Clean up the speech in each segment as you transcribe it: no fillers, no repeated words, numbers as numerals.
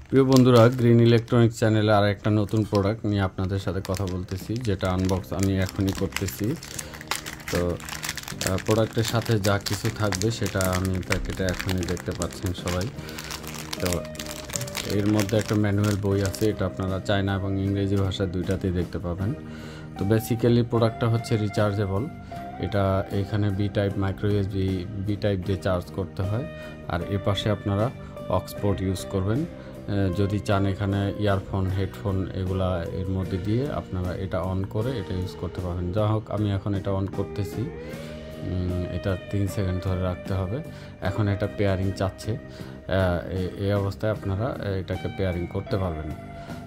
প্রিয় বন্ধুরা, green electronics চ্যানেলে আর একটা নতুন প্রোডাক্ট নিয়ে আপনাদের সাথে কথা বলতেছি, যেটা আনবক্স আমি এখনই করতেছি। তো প্রোডাক্টের সাথে যা কিছু থাকবে সেটা আমি প্যাকেটে এখনই দেখতে পাচ্ছেন সবাই। তো এর মধ্যে একটা ম্যানুয়াল বই আছে, এটা আপনারা চায়না এবং ইংরেজি ভাষা দুইটাতেই দেখতে পাবেন। তো বেসিক্যালি প্রোডাক্টটা হচ্ছে রিচার্জেবল। এটা এখানে B type micro USB B type দিয়ে চার্জ করতে হয়, আর এ পাশে আপনারা অক্সপোর্ট ইউজ করবেন। যদি চান এখানে ইয়ারফোন হেডফোন এগুলা এর মধ্যে দিয়ে আপনারা এটা অন করে এটা ইউজ করতে পারবেন। যা হোক, আমি এখন এটা অন করতেছি। এটা 3 সেকেন্ড ধরে রাখতে হবে। এখন এটা পেয়ারিং চাচ্ছে, এই অবস্থায় আপনারা এটাকে পেয়ারিং করতে পারবেন।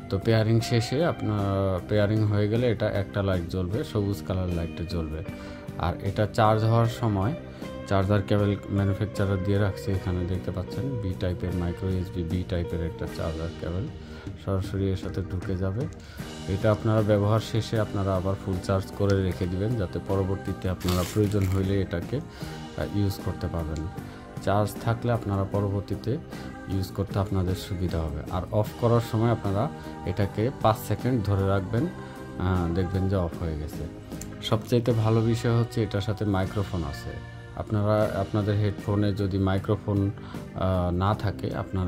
তো পেয়ারিং শেষে আপনার পেয়ারিং হয়ে গেলে এটা একটা লাইট জ্বলবে, সবুজ কালার লাইটটা জ্বলবে। আর এটা চার্জ হওয়ার সময় চার্জার কেবল ম্যানুফ্যাকচারার দিয়ে রাখছে, এখানে দেখতে পাচ্ছেন বি টাইপের মাইক্রো ইউএসবি বি টাইপের একটা চার্জার কেবল সরাসরি এর সাথে ঢুকে যাবে। এটা আপনারা ব্যবহার শেষে আপনারা আবার ফুল চার্জ করে রেখে দিবেন, যাতে পরবর্তীতে আপনারা প্রয়োজন হইলে এটাকে ইউজ করতে পারবেন। চার্জ থাকলে আপনারা পরবর্তীতে ইউজ করতে আপনাদের সুবিধা হবে। আর অফ করার সময় আপনারা এটাকে 5 সেকেন্ড ধরে রাখবেন, দেখবেন যে অফ হয়ে গেছে। সবচাইতে ভালো বিষয় হচ্ছে এটার সাথে মাইক্রোফোন আছে। আপনারা আপনাদের হেডফোনে যদি মাইক্রোফোন না থাকে, আপনার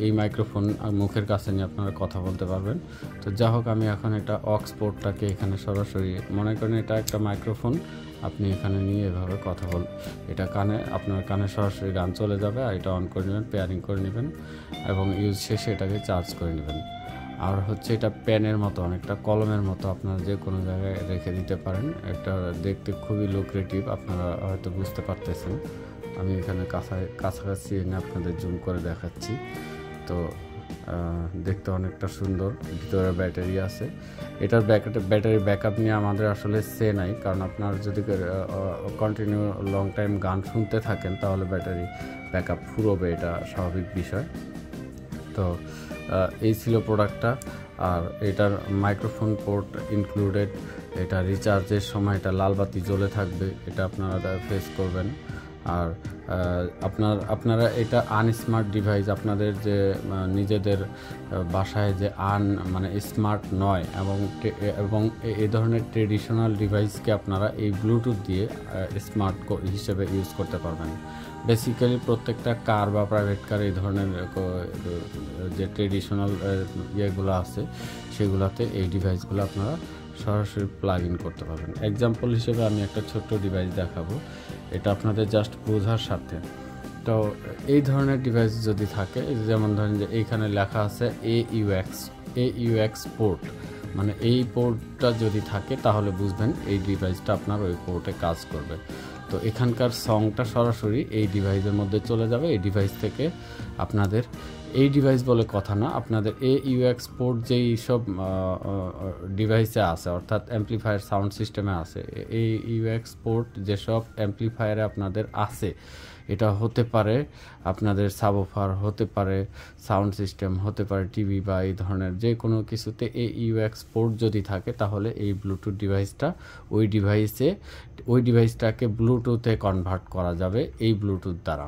এই মাইক্রোফোন মুখের কাছে নিয়ে আপনারা কথা বলতে পারবেন। তো যা হোক, আমি এখন এটা অক্সপোর্টটাকে এখানে সরাসরি মনে করেন এটা একটা মাইক্রোফোন, আপনি এখানে নিয়ে এভাবে কথা বল, এটা আপনার কানে সরাসরি গান চলে যাবে। আর এটা অন করে নেবেন, পেয়ারিং করে নেবেন এবং ইউজ শেষে এটাকে চার্জ করে নেবেন। আর হচ্ছে এটা পেনের মতো, অনেকটা কলমের মতো, আপনারা যে কোনো জায়গায় রেখে দিতে পারেন। এটা দেখতে খুবই লুক্রেটিভ, আপনারা হয়তো বুঝতে পারতেছেন। আমি এখানে কাছাকাছি এনে আপনাদের জুম করে দেখাচ্ছি। তো দেখতে অনেকটা সুন্দর, ভিতরে ব্যাটারি আছে। এটার ব্যাটারি ব্যাকআপ নিয়ে আমাদের আসলে নাই, কারণ আপনার যদি কন্টিনিউ লং টাইম গান শুনতে থাকেন তাহলে ব্যাটারি ব্যাকআপ ফুরোবে, এটা স্বাভাবিক বিষয়। তো এই ছিল প্রোডাক্টটা। আর এটার মাইক্রোফোন পোর্ট ইনক্লুডেড। এটা রিচার্জের সময় এটা লাল বাতি জ্বলে থাকবে, এটা আপনারা ফেস করবেন। আর আপনারা এটা আনস্মার্ট ডিভাইস, আপনাদের যে নিজেদের বাসায় যে মানে স্মার্ট নয় এবং এই ধরনের ট্রেডিশনাল ডিভাইসকে আপনারা এই ব্লুটুথ দিয়ে স্মার্ট হিসেবে ইউজ করতে পারবেন। বেসিক্যালি প্রত্যেকটা কার বা প্রাইভেট কার এই ধরনের যে ট্রেডিশনাল ইয়েগুলো আছে সেগুলোতে এই ডিভাইসগুলো আপনারা সরাসরি প্লাগ ইন করতে পারবেন। এক্সাম্পল হিসেবে আমি একটা ছোট্ট ডিভাইস দেখাবো, এটা আপনাদের জাস্ট বোঝার সাথে। তো এই ধরনের ডিভাইস যদি থাকে, যেমন ধরেন যে এইখানে লেখা আছে AUX পোর্ট, মানে এই পোর্টটা যদি থাকে তাহলে বুঝবেন এই ডিভাইসটা আপনার ওই পোর্টে কাজ করবে। তো এখানকার সংটা সরাসরি এই ডিভাইসের মধ্যে চলে যাবে। এই ডিভাইস থেকে আপনাদের এই ডিভাইস বলে কথা না, আপনাদের AUX পোর্ট যেই সব ডিভাইসে আছে, অর্থাৎ অ্যাম্পলিফায়ার সাউন্ড সিস্টেমে আছে, AUX পোর্ট যেসব অ্যাম্পলিফায়ারে আপনাদের আছে, এটা হতে পারে আপনাদের সাবওফার, হতে পারে সাউন্ড সিস্টেম, হতে পারে টিভি বা এই ধরনের যে কোনো কিছুতে AUX পোর্ট যদি থাকে তাহলে এই ব্লুটুথ ডিভাইসটা ওই ডিভাইসটাকে ব্লুটুথে কনভার্ট করা যাবে এই ব্লুটুথ দ্বারা।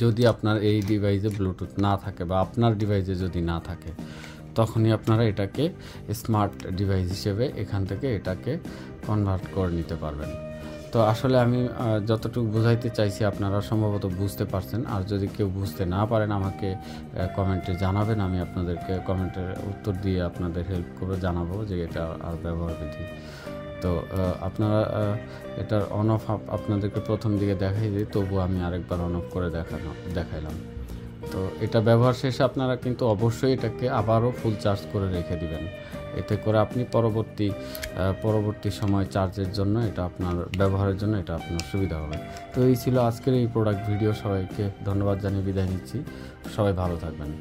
যদি আপনার এই ডিভাইসে ব্লুটুথ না থাকে বা আপনার ডিভাইসে যদি না থাকে, তখনই আপনারা এটাকে স্মার্ট ডিভাইস হিসেবে এখান থেকে এটাকে কনভার্ট করে নিতে পারবেন। তো আসলে আমি যতটুকু বোঝাইতে চাইছি আপনারা সম্ভবত বুঝতে পারছেন। আর যদি কেউ বুঝতে না পারেন আমাকে কমেন্টে জানাবেন, আমি আপনাদেরকে কমেন্টের উত্তর দিয়ে আপনাদের হেল্প করে জানাবো যে এটা আর ব্যবহার বিধি। তো আপনারা এটার অন অফ আপনাদেরকে প্রথম দিকে দেখাই দিই, তবু আমি আরেকবার অন অফ করে দেখাইলাম। তো এটা ব্যবহার শেষে আপনারা কিন্তু অবশ্যই এটাকে আবারও ফুল চার্জ করে রেখে দিবেন, এতে করে আপনি পরবর্তী সময় চার্জের জন্য এটা আপনার ব্যবহারের জন্য এটা আপনার সুবিধা হবে। তো এই ছিল আজকের এই প্রোডাক্ট ভিডিও। সবাইকে ধন্যবাদ জানিয়ে বিদায় নিচ্ছি। সবাই ভালো থাকবেন।